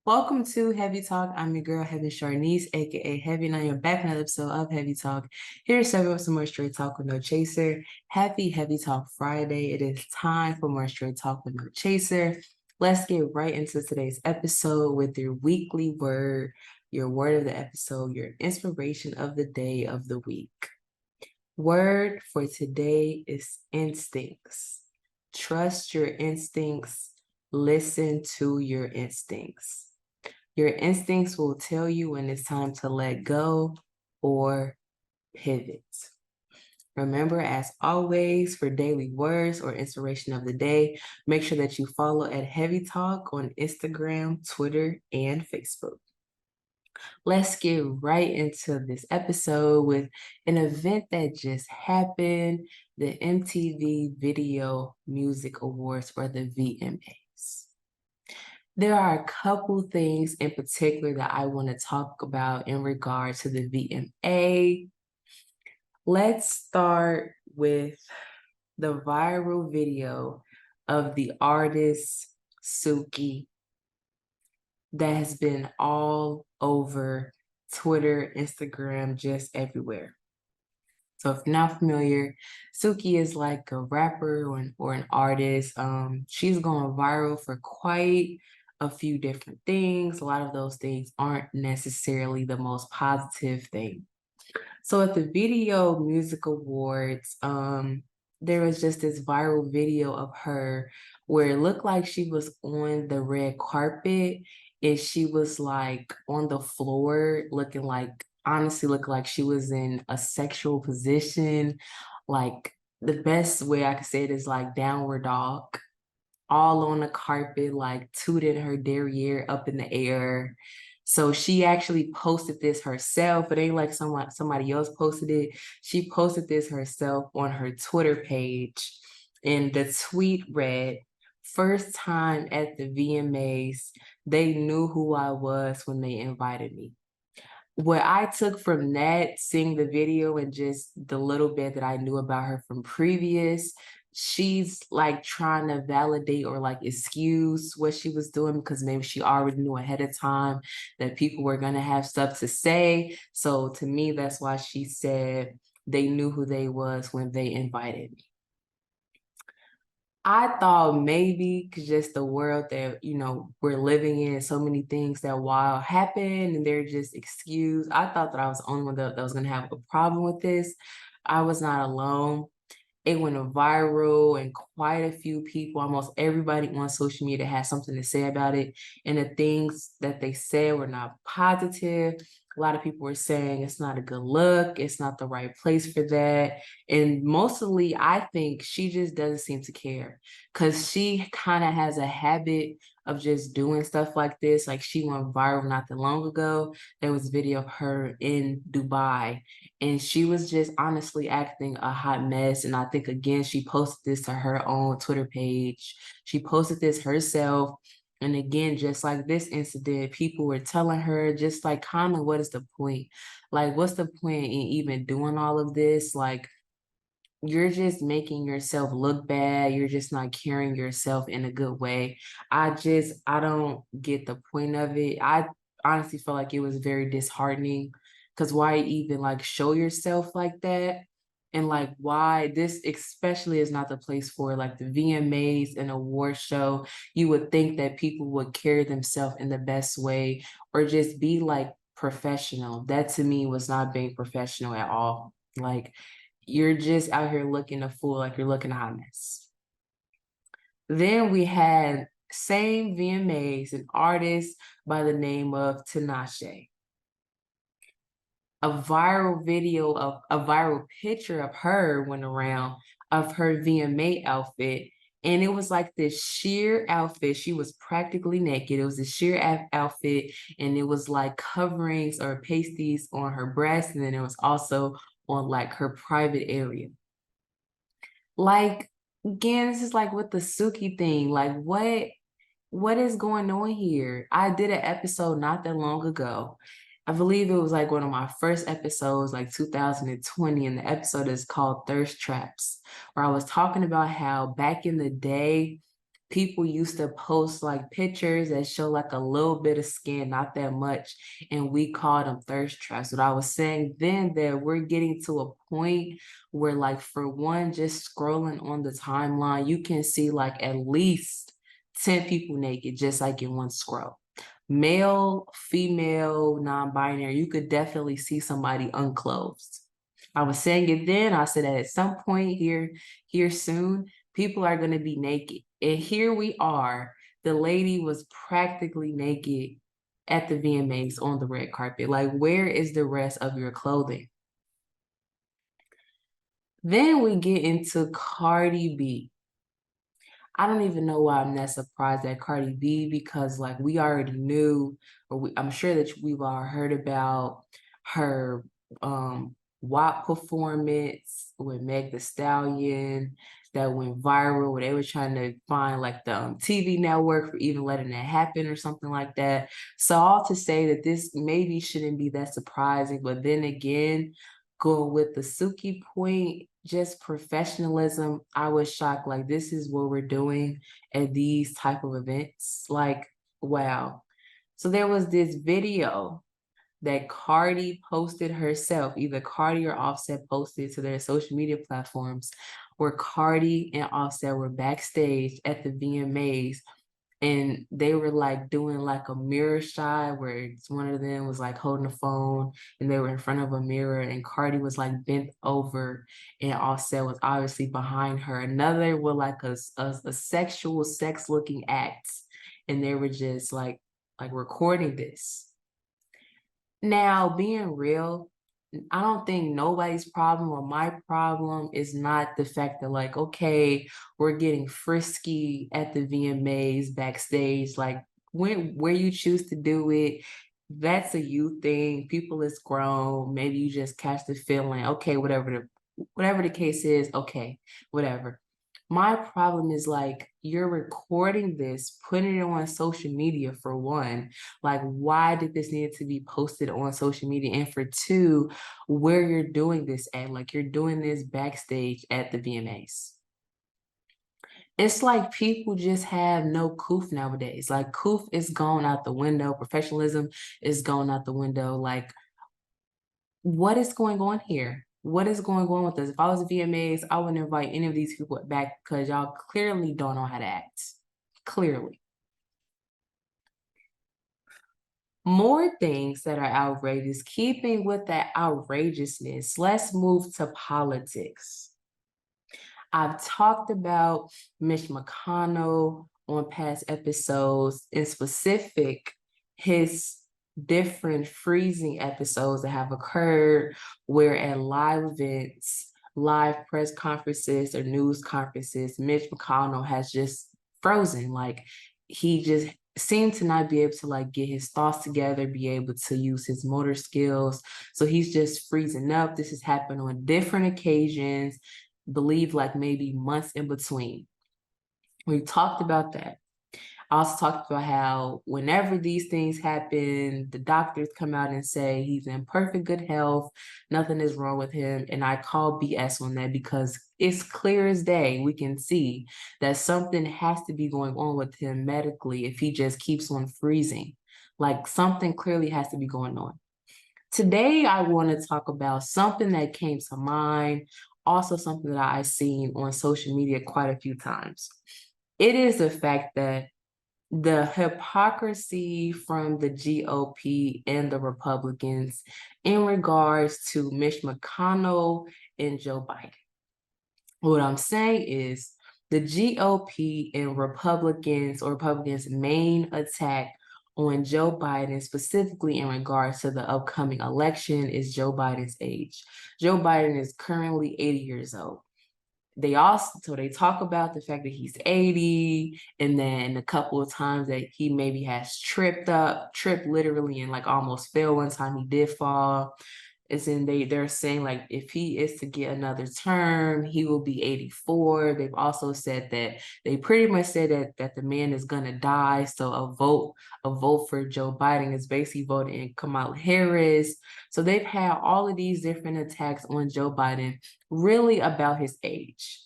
Welcome to Heavy Talk. I'm your girl, Heavie Charnice, aka Heavie, and I am back in another episode of Heavy Talk. Here to serve up some more straight talk with no chaser. Happy Heavy Talk Friday. It is time for more straight talk with no chaser. Let's get right into today's episode with your weekly word, your word of the episode, your inspiration of the day of the week. Word for today is instincts. Trust your instincts. Listen to your instincts. Your instincts will tell you when it's time to let go or pivot. Remember, as always, for daily words or inspiration of the day, make sure that you follow at HeavieTalk on Instagram, Twitter, and Facebook. Let's get right into this episode with an event that just happened, the MTV Video Music Awards, or the VMAs. There are a couple things in particular that I want to talk about in regard to the VMA. Let's start with the viral video of the artist Suki that has been all over Twitter, Instagram, just everywhere. So if you're not familiar, Suki is like a rapper or an artist. She's gone viral for quite a few different things. A lot of those things aren't necessarily the most positive thing. So at the Video Music Awards, there was just this viral video of her where it looked like she was on the red carpet and she was like on the floor looking like she was in a sexual position. Like the best way I could say it is like downward dog, all on the carpet, like tooting her derriere up in the air. So she actually posted this herself. It ain't like somebody else posted it. She posted this herself on her Twitter page. And the tweet read, "First time at the VMAs, they knew who I was when they invited me." What I took from that, seeing the video and just the little bit that I knew about her from previous, she's like trying to validate or like excuse what she was doing because maybe she already knew ahead of time that people were going to have stuff to say. So to me, that's why she said they knew who they was when they invited me. I thought maybe just the world that, we're living in, so many things that while happen and they're just excused. I thought that I was the only one that was going to have a problem with this. I was not alone. It went viral and quite a few people, almost everybody on social media had something to say about it. And the things that they said were not positive. A lot of people were saying it's not a good look. It's not the right place for that. And mostly, I think she just doesn't seem to care because she kind of has a habit of just doing stuff like this. Like she went viral not that long ago. There was a video of her in Dubai and she was just honestly acting a hot mess. And I think, again, she posted this to her own Twitter page. She posted this herself. And again, just like this incident, people were telling her, just like, comment, what is the point? Like, what's the point in even doing all of this? Like, you're just making yourself look bad. You're just not carrying yourself in a good way. I don't get the point of it. I honestly felt like it was very disheartening because why even like show yourself like that? And like why this especially is not the place for like the VMAs and award show. You would think that people would carry themselves in the best way or just be like professional. That to me was not being professional at all. Like you're just out here looking a fool, like you're looking a hot mess. Then we had same VMAs, an artist by the name of Tinashe. A viral video of a viral picture of her went around of her VMA outfit. And it was like this sheer outfit. She was practically naked. It was a sheer outfit. And it was like coverings or pasties on her breast. And then it was also on like her private area. Like, again, this is like with the Suki thing. Like, what is going on here? I did an episode not that long ago. I believe it was like one of my first episodes, like 2020, and the episode is called Thirst Traps, where I was talking about how back in the day, people used to post like pictures that show like a little bit of skin, not that much, and we called them thirst traps. What I was saying then, that we're getting to a point where, like, for one, just scrolling on the timeline, you can see like at least 10 people naked just like in one scroll. Male, female, non-binary, you could definitely see somebody unclothed. I was saying it then, I said that at some point here soon, people are going to be naked. And here we are. The lady was practically naked at the VMAs on the red carpet. Like, where is the rest of your clothing? Then we get into Cardi B. I don't even know why I'm that surprised at Cardi B, because like we already knew, I'm sure that we've all heard about her WAP performance with Meg the Stallion that went viral, where they were trying to find like the TV network for even letting that happen or something like that. So all to say that this maybe shouldn't be that surprising, but then again, going with the Suki point, just professionalism, I was shocked. Like, this is what we're doing at these type of events. Like, wow. So there was this video that Cardi posted herself, either Cardi or Offset posted to their social media platforms, where Cardi and Offset were backstage at the VMAs, and they were like doing like a mirror shot where one of them was like holding a phone and they were in front of a mirror, and Cardi was like bent over and Offset was obviously behind her. Another was like a sexual sex looking act, and they were just like recording this. Now, being real, I don't think nobody's problem or my problem is not the fact that, like, okay, we're getting frisky at the VMAs backstage. Like, where you choose to do it, that's a you thing. People is grown. Maybe you just catch the feeling. Okay, whatever the case is, okay, whatever. My problem is, like, you're recording this, putting it on social media for one. Like, why did this need to be posted on social media? And for two, where you're doing this at, like, you're doing this backstage at the VMAs. It's like people just have no coof nowadays. Like, coof is gone out the window. Professionalism is going out the window. Like, what is going on here? What is going on with this? If I was a VMAs, I wouldn't invite any of these people back because y'all clearly don't know how to act. Clearly. More things that are outrageous, keeping with that outrageousness, let's move to politics. I've talked about Mitch McConnell on past episodes, in specific, his different freezing episodes that have occurred where at live events, live press conferences or news conferences, Mitch McConnell has just frozen. Like, he just seemed to not be able to like get his thoughts together, be able to use his motor skills. So he's just freezing up. This has happened on different occasions, believe like maybe months in between. We talked about that. I also talked about how whenever these things happen, the doctors come out and say he's in perfect good health, nothing is wrong with him. And I call BS on that because it's clear as day. We can see that something has to be going on with him medically if he just keeps on freezing. Like, something clearly has to be going on. Today, I want to talk about something that came to mind, also something that I've seen on social media quite a few times. It is the fact that the hypocrisy from the GOP and the Republicans in regards to Mitch McConnell and Joe Biden. What I'm saying is the GOP and Republicans' main attack on Joe Biden, specifically in regards to the upcoming election, is Joe Biden's age. Joe Biden is currently 80 years old. They talk about the fact that he's 80, and then a couple of times that he maybe has tripped literally and like almost fell one time. He did fall. It's in they're saying like if he is to get another term, he will be 84. They've also said that they pretty much said that the man is gonna die. So a vote for Joe Biden is basically voting in Kamala Harris. So they've had all of these different attacks on Joe Biden, really about his age.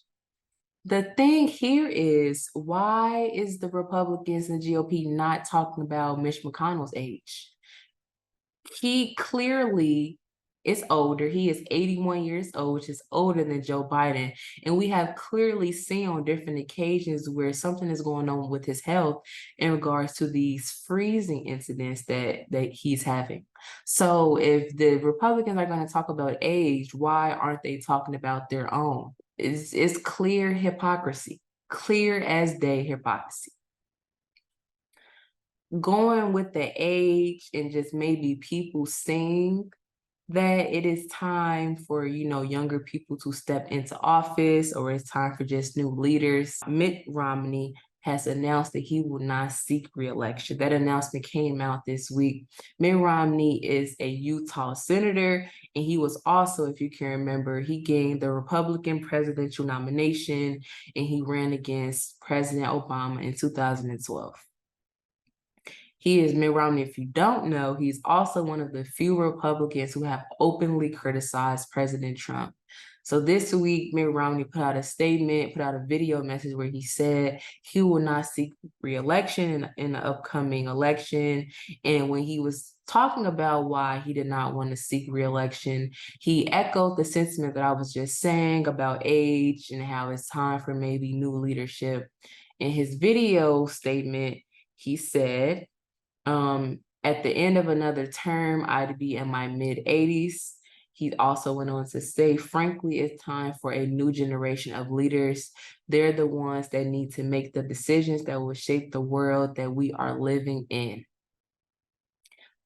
The thing here is, why is the Republicans and the GOP not talking about Mitch McConnell's age? He clearly is older. He is 81 years old, which is older than Joe Biden. And we have clearly seen on different occasions where something is going on with his health in regards to these freezing incidents that he's having. So if the Republicans are going to talk about age, why aren't they talking about their own? It's clear hypocrisy, clear as day hypocrisy. Going with the age and just maybe people seeing that it is time for, younger people to step into office, or it's time for just new leaders. Mitt Romney has announced that he will not seek reelection. That announcement came out this week. Mitt Romney is a Utah senator, and he was also, if you can remember, he gained the Republican presidential nomination, and he ran against President Obama in 2012. He is Mitt Romney. If you don't know, he's also one of the few Republicans who have openly criticized President Trump. So this week, Mitt Romney put out a statement, put out a video message where he said he will not seek re-election in the upcoming election. And when he was talking about why he did not want to seek re-election, he echoed the sentiment that I was just saying about age and how it's time for maybe new leadership. In his video statement, he said, at the end of another term, I'd be in my mid-80s. He also went on to say, frankly, it's time for a new generation of leaders. They're the ones that need to make the decisions that will shape the world that we are living in.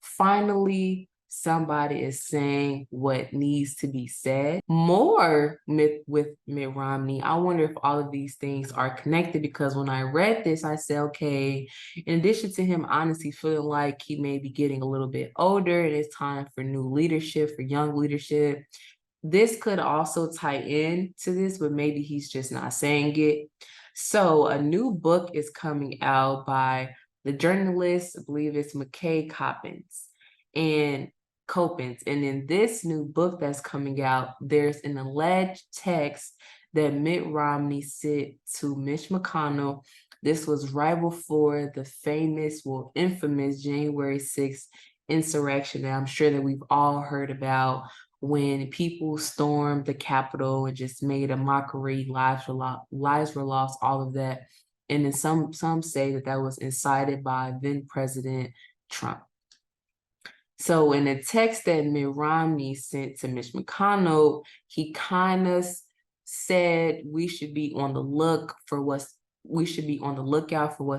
Finally, somebody is saying what needs to be said. More with Mitt Romney. I wonder if all of these things are connected, because when I read this, I said, okay, in addition to him honestly feeling like he may be getting a little bit older and it's time for new leadership, for young leadership, this could also tie in to this, but maybe he's just not saying it. So a new book is coming out by the journalist, I believe it's McKay Coppins and Copens. And in this new book that's coming out, there's an alleged text that Mitt Romney sent to Mitch McConnell. This was right before the famous, well, infamous January 6th insurrection that I'm sure that we've all heard about, when people stormed the Capitol and just made a mockery, lives were lost, all of that. And then some say that that was incited by then President Trump. So in the text that Mitt Romney sent to Mitch McConnell, he kind of said we should be on the lookout for what's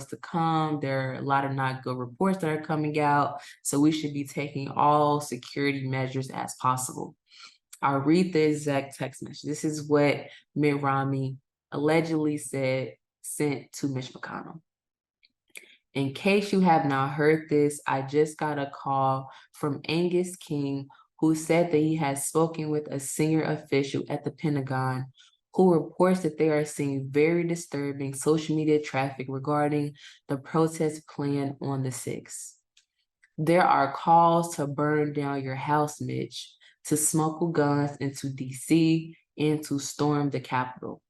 to come. There are a lot of not good reports that are coming out, so we should be taking all security measures as possible. I'll read the exact text message. This is what Mitt Romney allegedly sent to Mitch McConnell. In case you have not heard this, I just got a call from Angus King, who said that he has spoken with a senior official at the Pentagon who reports that they are seeing very disturbing social media traffic regarding the protest plan on the 6th. There are calls to burn down your house, Mitch, to smuggle guns into DC, and to storm the Capitol.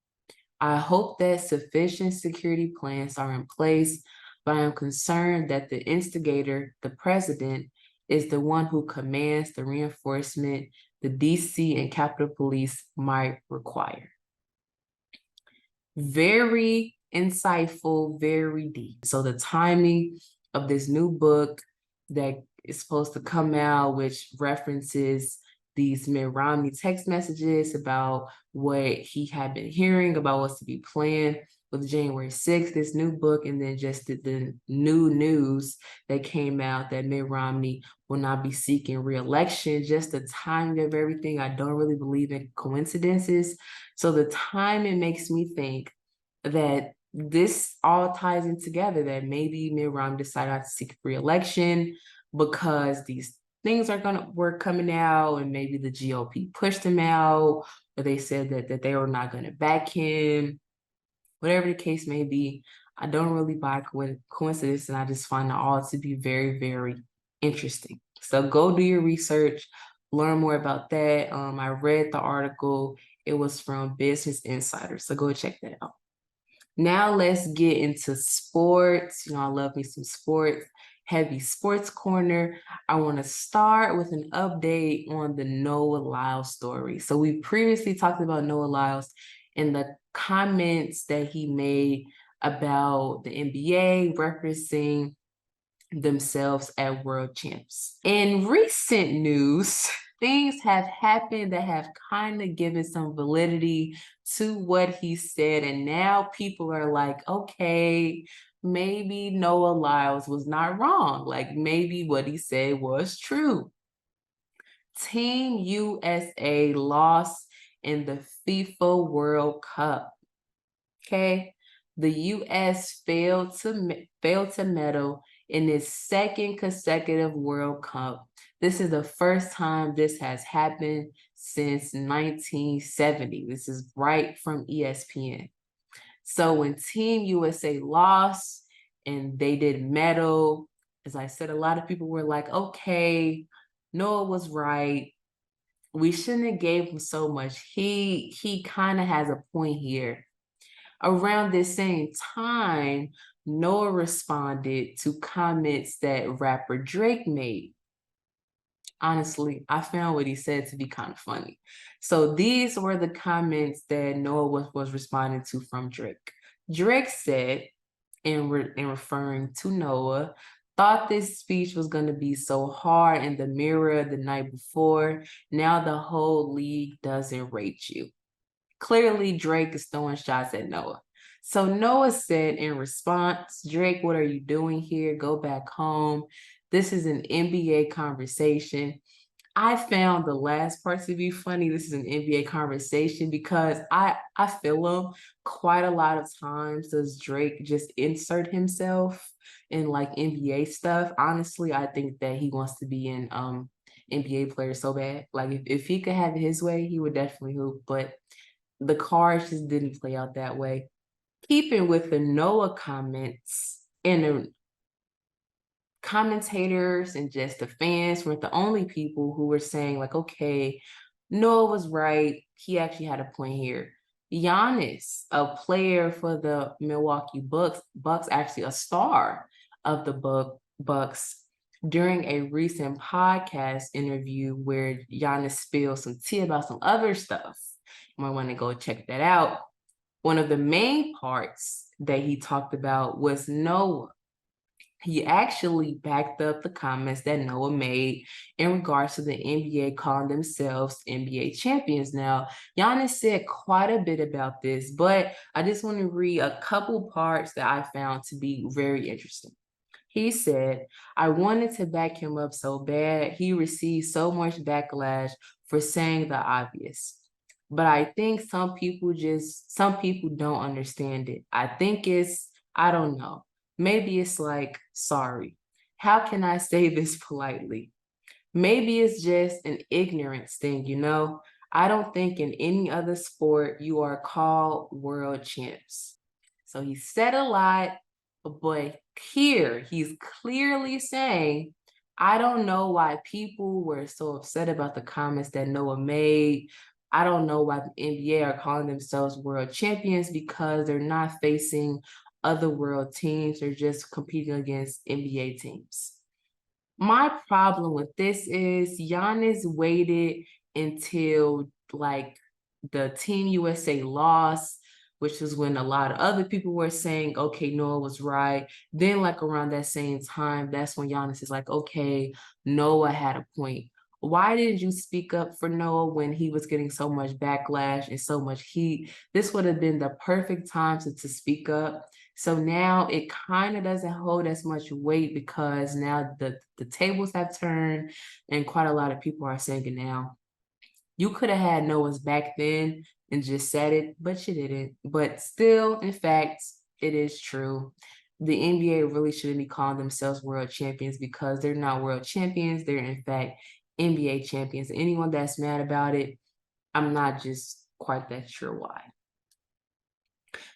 I hope that sufficient security plans are in place, but I am concerned that the instigator, the president, is the one who commands the reinforcement the DC and Capitol Police might require. Very insightful, very deep. So the timing of this new book that is supposed to come out, which references these Mitt Romney text messages about what he had been hearing about what's to be planned with January 6th, this new book, and then just the new news that came out that Mitt Romney will not be seeking re-election. Just the timing of everything, I don't really believe in coincidences. So the timing makes me think that this all ties in together, that maybe Mitt Romney decided not to seek re-election because these things were coming out, and maybe the GOP pushed him out, or they said that they were not going to back him. Whatever the case may be, I don't really buy coincidence, and I just find it all to be very, very interesting. So go do your research, learn more about that. I read the article. It was from Business Insider. So go check that out. Now let's get into sports. You know, I love me some sports. Heavie Sports Corner. I want to start with an update on the Noah Lyles story. So we previously talked about Noah Lyles and the comments that he made about the NBA referencing themselves as world champs. In recent news, things have happened that have kind of given some validity to what he said. And now people are like, okay, maybe Noah Lyles was not wrong. Like maybe what he said was true. Team USA lost in the FIFA World Cup. Okay. The US failed to medal in its second consecutive World Cup. This is the first time this has happened since 1970. This is right from ESPN. So when Team USA lost and they did medal, as I said, a lot of people were like, okay, Noah was right. We shouldn't have gave him so much. He kind of has a point here. Around this same time, Noah responded to comments that rapper Drake made. Honestly, I found what he said to be kind of funny. So these were the comments that Noah was responding to from Drake. Drake said, in referring to Noah, thought this speech was going to be so hard in the mirror the night before. Now the whole league doesn't rate you. Clearly, Drake is throwing shots at Noah. So Noah said in response, Drake, what are you doing here? Go back home. This is an NBA conversation. I found the last part to be funny. This is an NBA conversation because I feel him quite a lot of times. Does Drake just insert himself in like NBA stuff? Honestly, I think that he wants to be an NBA player so bad. Like if he could have it his way, he would definitely hoop. But the cards just didn't play out that way. Keeping with the Noah comments, and the commentators and just the fans weren't the only people who were saying like, okay, Noah was right. He actually had a point here. Giannis, a player for the Milwaukee Bucks, actually a star of the Bucks, during a recent podcast interview where Giannis spilled some tea about some other stuff. You might want to go check that out. One of the main parts that he talked about was Noah. He actually backed up the comments that Noah made in regards to the NBA calling themselves NBA champions. Now, Giannis said quite a bit about this, but I just want to read a couple parts that I found to be very interesting. He said, I wanted to back him up so bad. He received so much backlash for saying the obvious. But I think some people don't understand it. I think I don't know. Maybe it's like, sorry. How can I say this politely? Maybe it's just an ignorance thing, you know? I don't think in any other sport you are called world champs. So he said a lot, but here he's clearly saying, I don't know why people were so upset about the comments that Noah made. I don't know why the NBA are calling themselves world champions because they're not facing other world teams. They're just competing against NBA teams. My problem with this is Giannis waited until like the Team USA lost, which is when a lot of other people were saying, okay, Noah was right. Then like around that same time, that's when Giannis is like, okay, Noah had a point. Why didn't you speak up for Noah when he was getting so much backlash and so much heat? This would have been the perfect time to speak up. So now it kind of doesn't hold as much weight because now the tables have turned and quite a lot of people are saying it now. You could have had Noah's back then and just said it, but you didn't. But still, in fact, it is true. The NBA really shouldn't be calling themselves world champions because they're not world champions. They're, in fact, NBA champions. Anyone that's mad about it, I'm not just quite that sure why.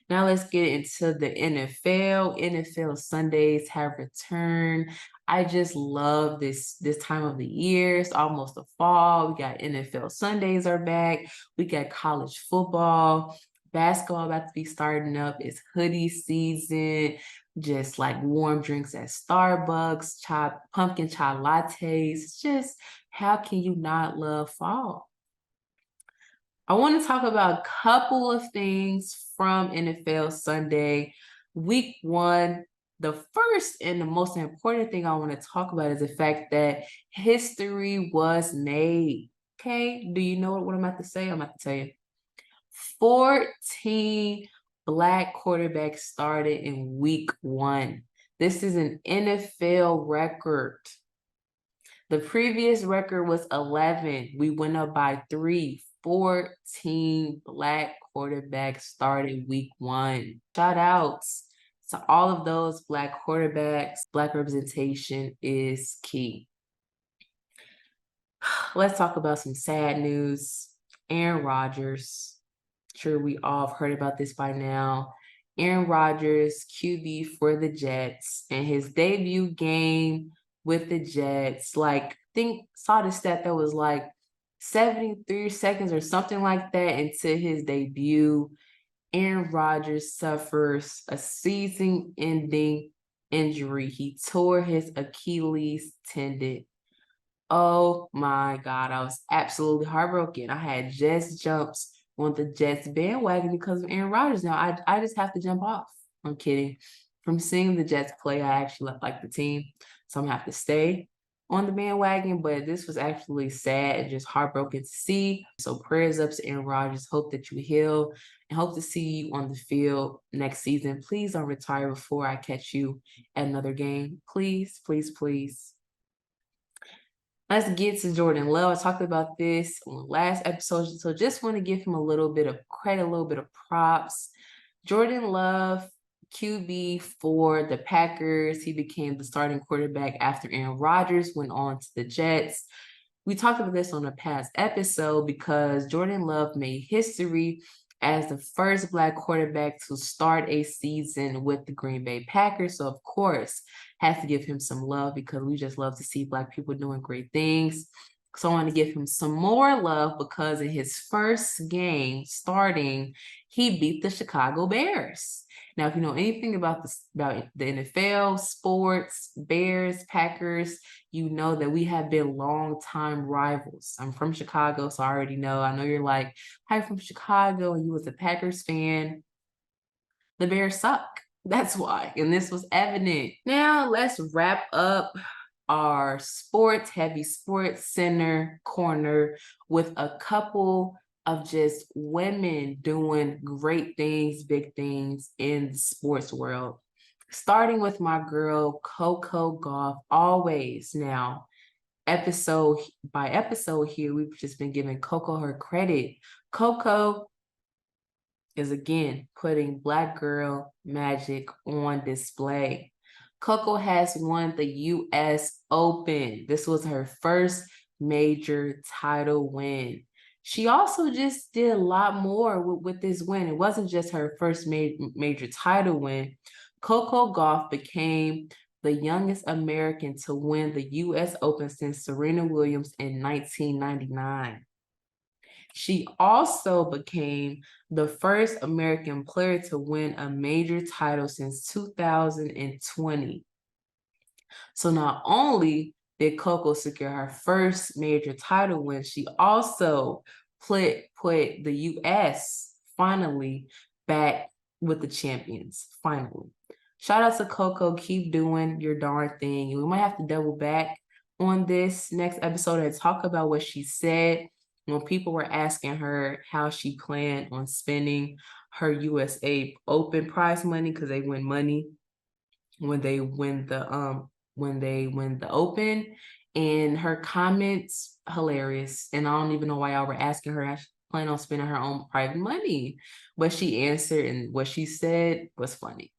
Now let's get into the NFL. NFL Sundays have returned. I just love this time of the year. It's almost the fall. We got NFL Sundays are back. We got college football, basketball about to be starting up. It's hoodie season. Just like warm drinks at Starbucks, pumpkin chai lattes. It's just how can you not love fall? I want to talk about a couple of things from NFL Sunday. Week 1, the first and the most important thing I want to talk about is the fact that history was made. Okay, do you know what I'm about to say? I'm about to tell you. 14 Black quarterbacks started in week 1. This is an NFL record. The previous record was 11. We went up by 3. 14 Black quarterbacks started week 1. Shout outs to all of those Black quarterbacks. Black representation is key. Let's talk about some sad news. Aaron Rodgers. Sure, we all have heard about this by now. Aaron Rodgers, QB for the Jets, and his debut game with the Jets, saw the stat that was like 73 seconds or something like that into his debut. Aaron Rodgers suffers a season-ending injury. He tore his Achilles tendon. Oh my God, I was absolutely heartbroken. I had just jumped on the Jets bandwagon because of Aaron Rodgers. Now I just have to jump off. I'm kidding. From seeing the Jets play, I actually like the team, so I'm gonna have to stay on the bandwagon. But this was actually sad and just heartbroken to see. So prayers up to Aaron Rodgers. Hope that you heal and hope to see you on the field next season. Please don't retire before I catch you at another game. Please, please, please. Let's get to Jordan Love. I talked about this on the last episode, so just want to give him a little bit of credit, a little bit of props. Jordan Love, QB for the Packers. He became the starting quarterback after Aaron Rodgers went on to the Jets. We talked about this on a past episode because Jordan Love made history as the first Black quarterback to start a season with the Green Bay Packers. So, of course, have to give him some love because we just love to see Black people doing great things. So I want to give him some more love because in his first game starting, he beat the Chicago Bears. Now, if you know anything about the NFL, sports, Bears, Packers, you know that we have been longtime rivals. I'm from Chicago, so I already know. I know you're like, hi, from Chicago, and you was a Packers fan. The Bears suck. That's why. And this was evident. Now let's wrap up our Heavie Sports Center corner with a couple of just women doing great things, big things in the sports world. Starting with my girl, Coco Gauff, always. Now, episode by episode here, we've just been giving Coco her credit. Coco is again putting Black girl magic on display. Coco has won the US Open. This was her first major title win. She also just did a lot more with this win. It wasn't just her first major title win. Coco Gauff became the youngest American to win the US Open since Serena Williams in 1999. She also became the first American player to win a major title since 2020. So not only did Coco secure her first major title win, she also put the US finally back with the champions, finally. Shout out to Coco, keep doing your darn thing. We might have to double back on this next episode and talk about what she said when people were asking her how she planned on spending her USA Open prize money, because they win money when they win the Open. And her comments, hilarious. And I don't even know why y'all were asking her how she planned on spending her own private money. But she answered, and what she said was funny.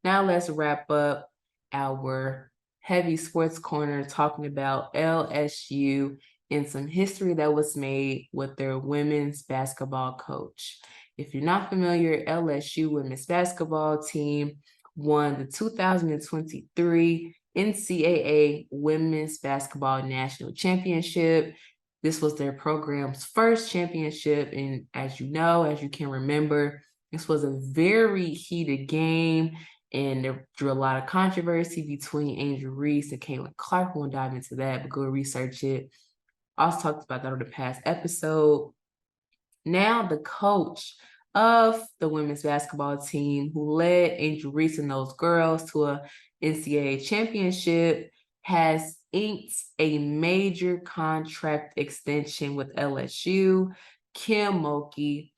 Now let's wrap up our Heavie Sports Corner talking about LSU and some history that was made with their women's basketball coach. If you're not familiar, LSU women's basketball team won the 2023 NCAA Women's Basketball National Championship. This was their program's first championship, and as you know, as you can remember, this was a very heated game, and there drew a lot of controversy between Angel Reese and Caitlin Clark. We won't dive into that, but go research it. I also talked about that on the past episode. Now the coach of the women's basketball team who led Angel Reese and those girls to a NCAA championship has inked a major contract extension with LSU. Kim Mulkey,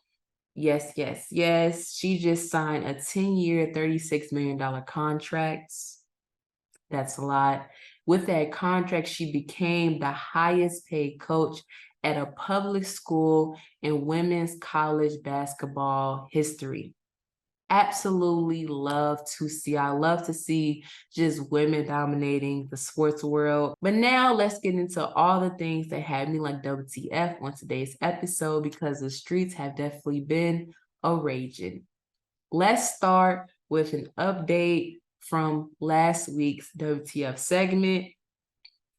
yes, yes, yes. She just signed a 10-year, $36 million contract. That's a lot. With that contract, she became the highest paid coach at a public school in women's college basketball history. Absolutely love to see. I love to see just women dominating the sports world. But now let's get into all the things that had me like WTF on today's episode, because the streets have definitely been a raging. Let's start with an update from last week's WTF segment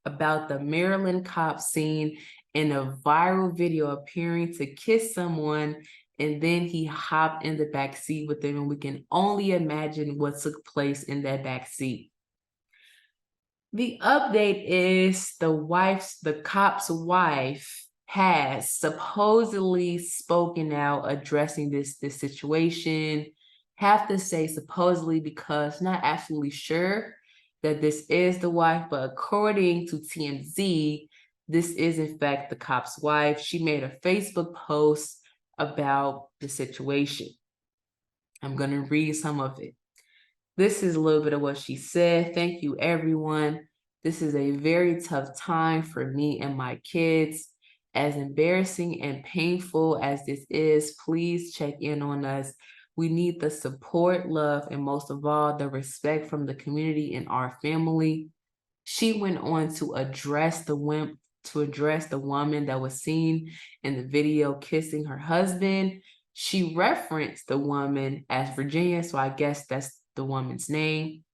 about the Maryland cop seen in a viral video appearing to kiss someone, and then he hopped in the back seat with them, and we can only imagine what took place in that back seat. The update is the cop's wife has supposedly spoken out addressing this situation. Have to say supposedly because not absolutely sure that this is the wife, but according to TMZ, this is in fact the cop's wife. She made a Facebook post about the situation. I'm going to read some of it. This is a little bit of what she said. Thank you, everyone. This is a very tough time for me and my kids. As embarrassing and painful as this is, please check in on us. We need the support, love, and most of all, the respect from the community and our family. She went on to address the woman that was seen in the video kissing her husband. She referenced the woman as Virginia, so I guess that's the woman's name.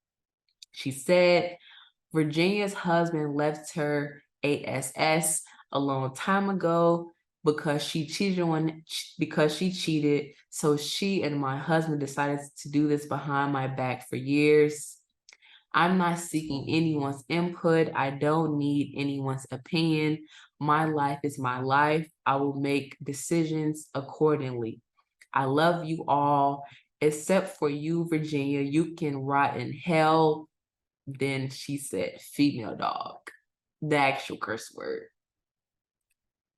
She said Virginia's husband left her ASS a long time ago because she cheated, so she and my husband decided to do this behind my back for years. I'm not seeking anyone's input. I don't need anyone's opinion. My life is my life. I will make decisions accordingly. I love you all, except for you, Virginia. You can rot in hell. Then she said, female dog, the actual curse word.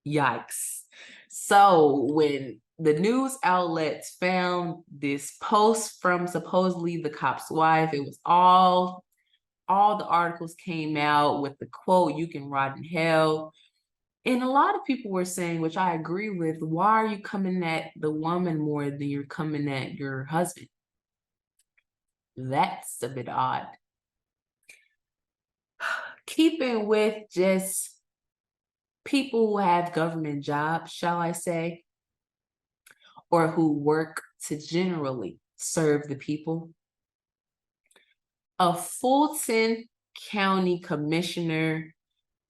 Yikes. So when the news outlets found this post from supposedly the cop's wife, it was all the articles came out with the quote, you can rot in hell. And a lot of people were saying, which I agree with, why are you coming at the woman more than you're coming at your husband? That's a bit odd. Keeping with just people who have government jobs, shall I say, or who work to generally serve the people. A Fulton County Commissioner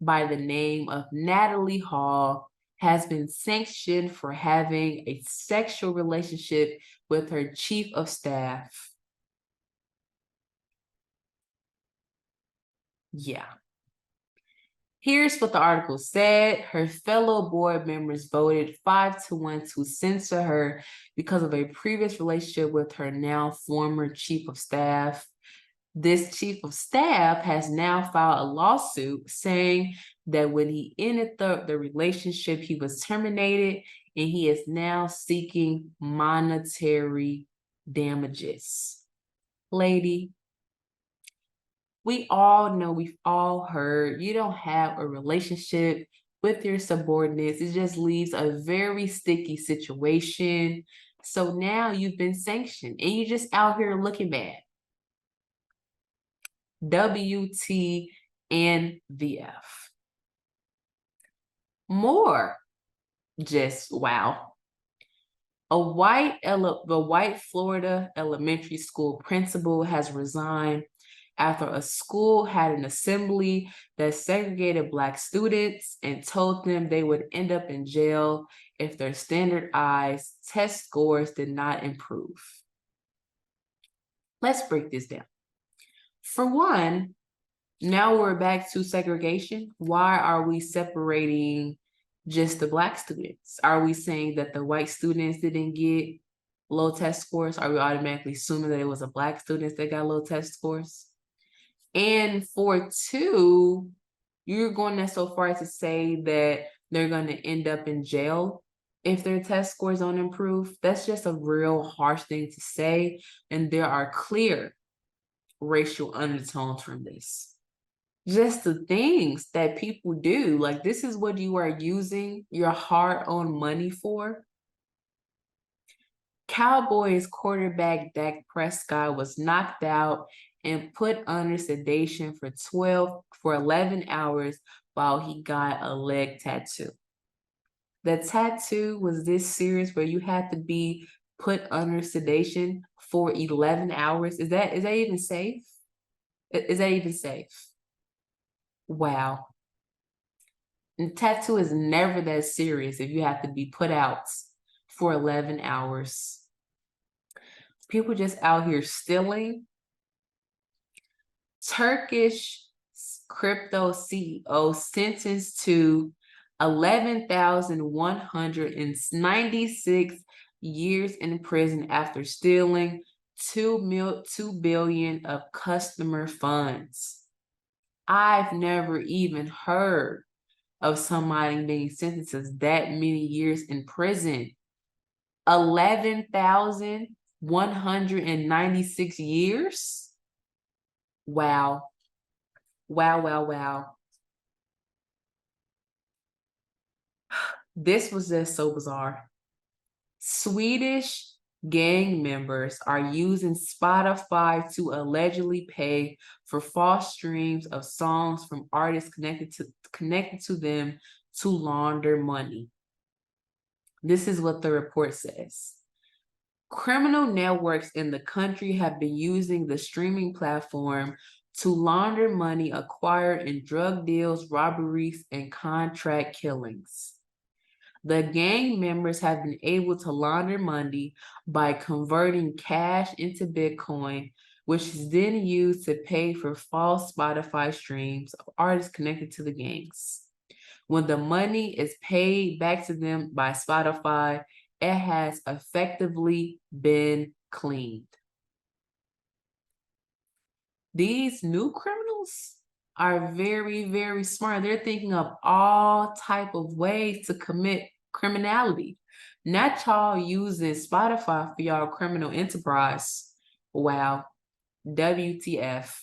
by the name of Natalie Hall has been sanctioned for having a sexual relationship with her chief of staff. Yeah. Here's what the article said. Her fellow board members voted 5-1 to censor her because of a previous relationship with her now former chief of staff. This chief of staff has now filed a lawsuit saying that when he ended the relationship, he was terminated, and he is now seeking monetary damages. Lady, we all know, we've all heard, you don't have a relationship with your subordinates. It just leaves a very sticky situation. So now you've been sanctioned and you're just out here looking bad. WTNVF. More just wow. The white Florida elementary school principal has resigned after a school had an assembly that segregated Black students and told them they would end up in jail if their standardized test scores did not improve. Let's break this down. For one, now we're back to segregation. Why are we separating just the Black students? Are we saying that the white students didn't get low test scores? Are we automatically assuming that it was the Black students that got low test scores? And for two, you're going that so far as to say that they're going to end up in jail if their test scores don't improve. That's just a real harsh thing to say. And there are clear racial undertones from this. Just the things that people do, like this is what you are using your hard-earned money for. Cowboys quarterback Dak Prescott was knocked out and put under sedation for 11 hours while he got a leg tattoo. The tattoo was this serious where you had to be put under sedation for 11 hours. Is that even safe? Is that even safe? Wow. And tattoo is never that serious if you have to be put out for 11 hours. People just out here stealing. Turkish crypto CEO sentenced to 11,196 years in prison after stealing $2 billion of customer funds. I've never even heard of somebody being sentenced to that many years in prison. 11,196 years? Wow. Wow, wow, wow. This was just so bizarre. Swedish gang members are using Spotify to allegedly pay for false streams of songs from artists connected to them to launder money. This is what the report says. Criminal networks in the country have been using the streaming platform to launder money acquired in drug deals, robberies, and contract killings. The gang members have been able to launder money by converting cash into Bitcoin, which is then used to pay for false Spotify streams of artists connected to the gangs. When the money is paid back to them by Spotify, it has effectively been cleaned. These new criminals are very, very smart. They're thinking of all type of ways to commit criminality. Not y'all using Spotify for y'all criminal enterprise. Wow. WTF.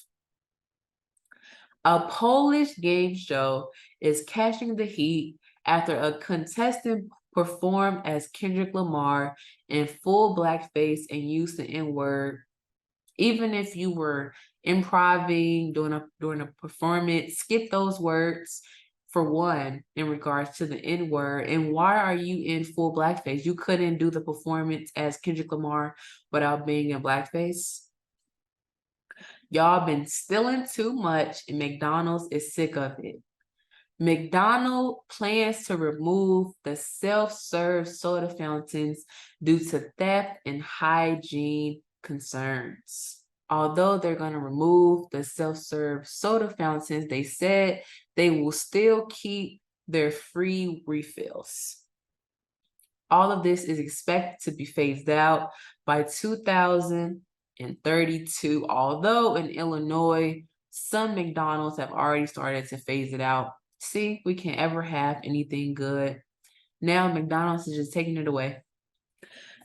A Polish game show is catching the heat after a contestant performed as Kendrick Lamar in full blackface and used the N-word. Even if you were improvising, doing a performance, skip those words for one in regards to the N-word. And why are you in full blackface? You couldn't do the performance as Kendrick Lamar without being in blackface. Y'all been stealing too much and McDonald's is sick of it. McDonald's plans to remove the self-serve soda fountains due to theft and hygiene concerns. Although they're going to remove the self-serve soda fountains, they said they will still keep their free refills. All of this is expected to be phased out by 2032, although in Illinois, some McDonald's have already started to phase it out. See, we can't ever have anything good. Now McDonald's is just taking it away.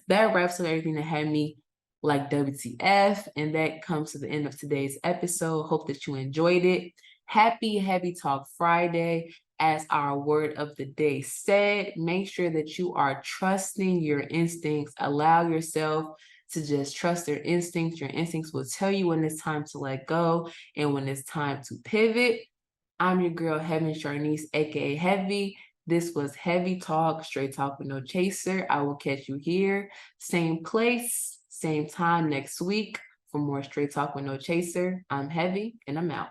That wraps up everything that had me like WTF, and that comes to the end of today's episode. Hope that you enjoyed it. Happy Heavy Talk Friday. As our word of the day said, make sure that you are trusting your instincts. Allow yourself to just trust your instincts. Your instincts will tell you when it's time to let go and when it's time to pivot. I'm your girl, Heavie Sports Corner, aka Heavie. This was Heavy Talk, straight talk with no chaser. I will catch you here, same place, same time next week for more straight talk with no chaser. I'm Heavy and I'm out.